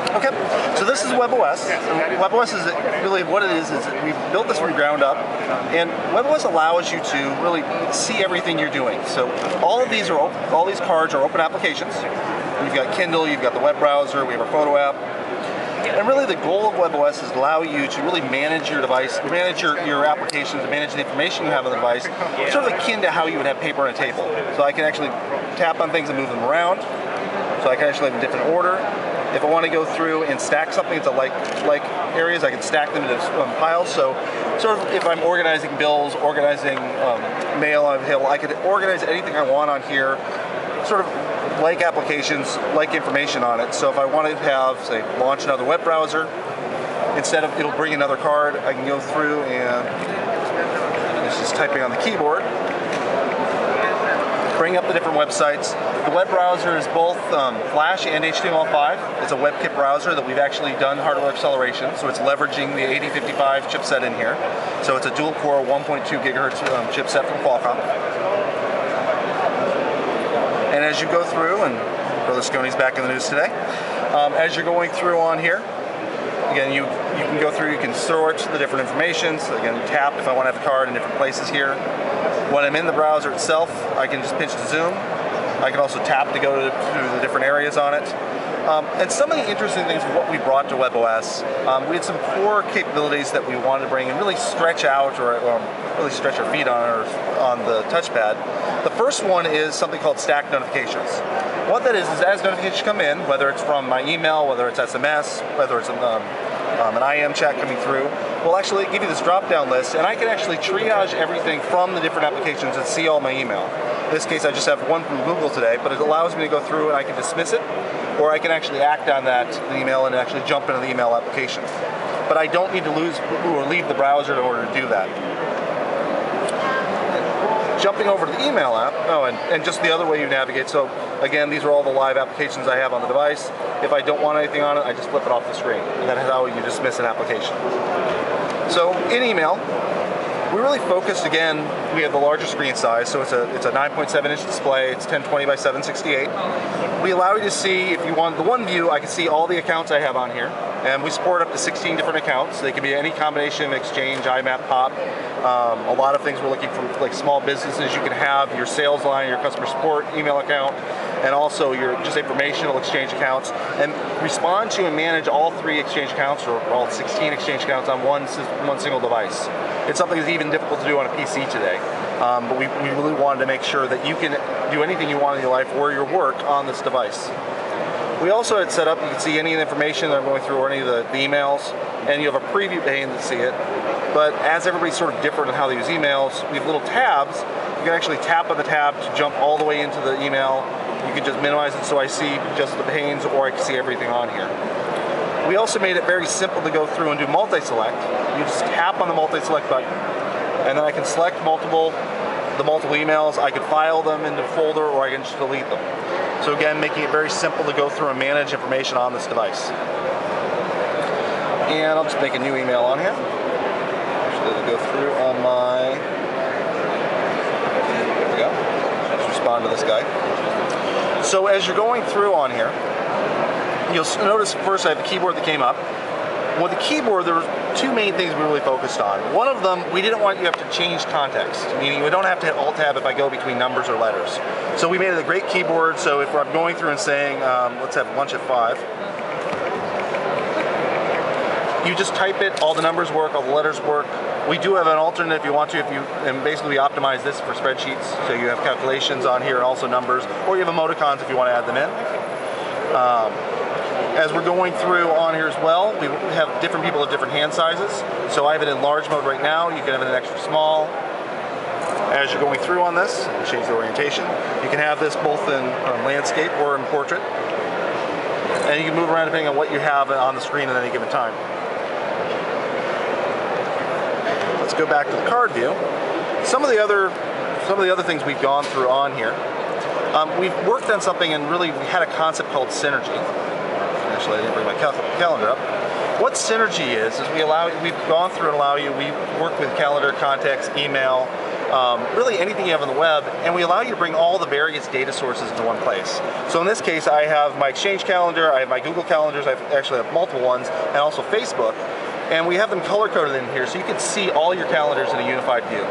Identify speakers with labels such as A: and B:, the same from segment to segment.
A: Okay, so this is WebOS. WebOS is really what it is we've built this from the ground up, and WebOS allows you to really see everything you're doing. So all these cards are open applications. You've got Kindle, you've got the web browser, we have our photo app. And really the goal of WebOS is to allow you to really manage your device, manage your applications, and manage the information you have on the device, sort of akin to how you would have paper on a table. So I can actually tap on things and move them around. So I can actually have a different order. If I want to go through and stack something into like areas, I can stack them into piles. So sort of if I'm organizing bills, organizing mail on Hill, I could organize anything I want on here, sort of like applications, like information on it. So if I wanted to have, say, launch another web browser, instead of it'll bring another card, I can go through and it's just typing on the keyboard, bring up the different websites. The web browser is both Flash and HTML5. It's a WebKit browser that we've actually done hardware acceleration, so it's leveraging the 8055 chipset in here. So it's a dual-core 1.2 gigahertz chipset from Qualcomm. And as you go through, and Berlusconi's back in the news today, as you're going through on here, again, you can go through, you can sort the different information. So again, tap if I want to have a card in different places here. When I'm in the browser itself, I can just pinch to zoom. I can also tap to go to the different areas on it. And some of the interesting things of what we brought to WebOS, we had some core capabilities that we wanted to bring and really stretch out, or really stretch our feet on the touchpad. The first one is something called stack notifications. What that is as notifications come in, whether it's from my email, whether it's SMS, whether it's an IM chat coming through, we'll actually give you this drop-down list, and I can actually triage everything from the different applications and see all my email. In this case, I just have one from Google today, but it allows me to go through and I can dismiss it, or I can actually act on that email and actually jump into the email application. But I don't need to leave the browser in order to do that. Jumping over to the email app, and just the other way you navigate. So again, these are all the live applications I have on the device. If I don't want anything on it, I just flip it off the screen. And that is how you dismiss an application. So in email, we really focused, again, we have the larger screen size, so it's a 9.7 inch display, it's 1020 by 768. We allow you to see, if you want the one view, I can see all the accounts I have on here, and we support up to 16 different accounts. They can be any combination of Exchange, IMAP, POP. A lot of things we're looking for, like small businesses, you can have your sales line, your customer support email account, and also your just informational Exchange accounts, and respond to and manage all 3 Exchange accounts, or all 16 Exchange accounts on one single device. It's something that's even difficult to do on a PC today. But we really wanted to make sure that you can do anything you want in your life or your work on this device. We also had set up, you can see any of the information that I'm going through or any of the emails, and you have a preview pane to see it. But as everybody's sort of different in how they use emails, we have little tabs. You can actually tap on the tab to jump all the way into the email. You can just minimize it so I see just the panes, or I can see everything on here. We also made it very simple to go through and do multi-select. You just tap on the multi-select button, and then I can select the multiple emails. I can file them into a folder, or I can just delete them. So again, making it very simple to go through and manage information on this device. And I'll just make a new email on here. Actually, go through on my, there we go. Just respond to this guy. So as you're going through on here, you'll notice first I have the keyboard that came up. With the keyboard, there were 2 main things we really focused on. One of them, we didn't want you to have to change context, meaning we don't have to hit Alt-Tab if I go between numbers or letters. So we made it a great keyboard, so if I'm going through and saying, let's have lunch at 5, you just type it, all the numbers work, all the letters work. We do have an alternate if you want to, and basically we optimize this for spreadsheets, so you have calculations on here and also numbers, or you have emoticons if you want to add them in. As we're going through on here as well, we have different people of different hand sizes. So I have it in large mode right now. You can have it in extra small. As you're going through on this, change the orientation. You can have this both in landscape or in portrait. And you can move around depending on what you have on the screen at any given time. Let's go back to the card view. Some of the other things we've gone through on here. We've worked on something, and really we had a concept called synergy. Actually, I didn't bring my calendar up. What synergy is we've gone through and we work with calendar, contacts, email, really anything you have on the web, and we allow you to bring all the various data sources into one place. So in this case, I have my Exchange calendar, I have my Google calendars, I actually have multiple ones, and also Facebook. And we have them color-coded in here, so you can see all your calendars in a unified view.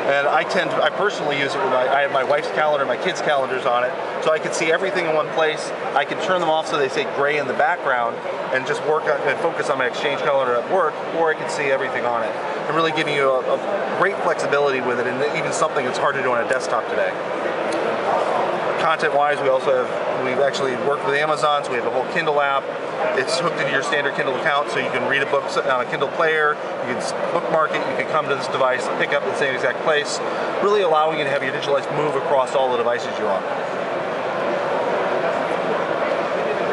A: And I personally use it with I have my wife's calendar, my kids' calendars on it, so I can see everything in one place. I can turn them off so they say gray in the background, and just work on and focus on my Exchange calendar at work, or I can see everything on it. And really giving you a great flexibility with it, and even something that's hard to do on a desktop today. Content-wise, we've actually worked with Amazon, so we have a whole Kindle app. It's hooked into your standard Kindle account, so you can read a book on a Kindle player, you can bookmark it, you can come to this device, pick up in the same exact place, really allowing you to have your digital life move across all the devices you're on.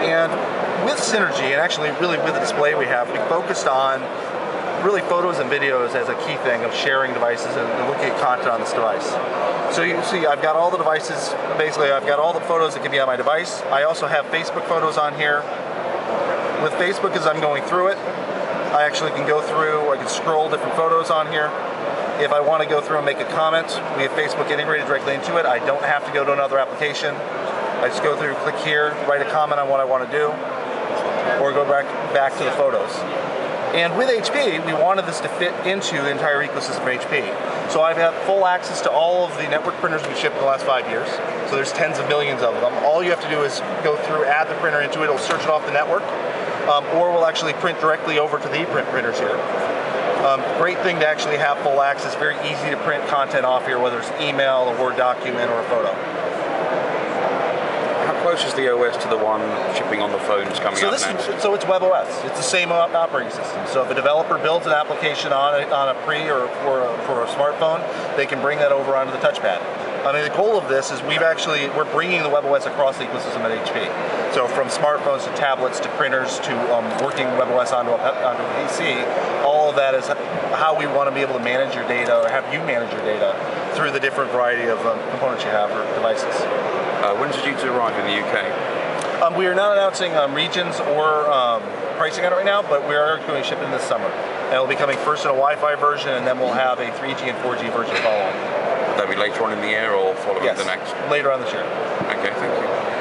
A: And with Synergy, and actually really with the display we have, we focused on really photos and videos as a key thing of sharing devices and looking at content on this device. So you can see I've got all the devices, basically I've got all the photos that can be on my device. I also have Facebook photos on here. With Facebook, as I'm going through it, I actually can go through, I can scroll different photos on here. If I want to go through and make a comment, we have Facebook integrated directly into it. I don't have to go to another application. I just go through, click here, write a comment on what I want to do, or go back to the photos. And with HP, we wanted this to fit into the entire ecosystem of HP. So I've had full access to all of the network printers we've shipped in the last 5 years. So there's tens of millions of them. All you have to do is go through, add the printer into it, it'll search it off the network, or we'll actually print directly over to the ePrint printers here. Great thing to actually have full access, very easy to print content off here, whether it's email, a Word document, or a photo.
B: How close is the OS to the one shipping on the phones coming up next?
A: So it's WebOS. It's the same operating system. So if a developer builds an application on a pre or for a smartphone, they can bring that over onto the TouchPad. I mean, the goal of this is we're bringing the WebOS across the ecosystem at HP. So from smartphones to tablets to printers to working WebOS onto a PC, all of that is how we want to be able to manage your data, or have you manage your data through the different variety of components you have for devices.
B: When is it due to arrive in the UK?
A: We are not announcing regions or pricing on it right now, but we are going to ship it this summer. And it'll be coming first in a Wi-Fi version, and then we'll have a 3G and 4G version following.
B: Will that be later on in the year or following the next?
A: Later on this year.
B: Okay, thank you.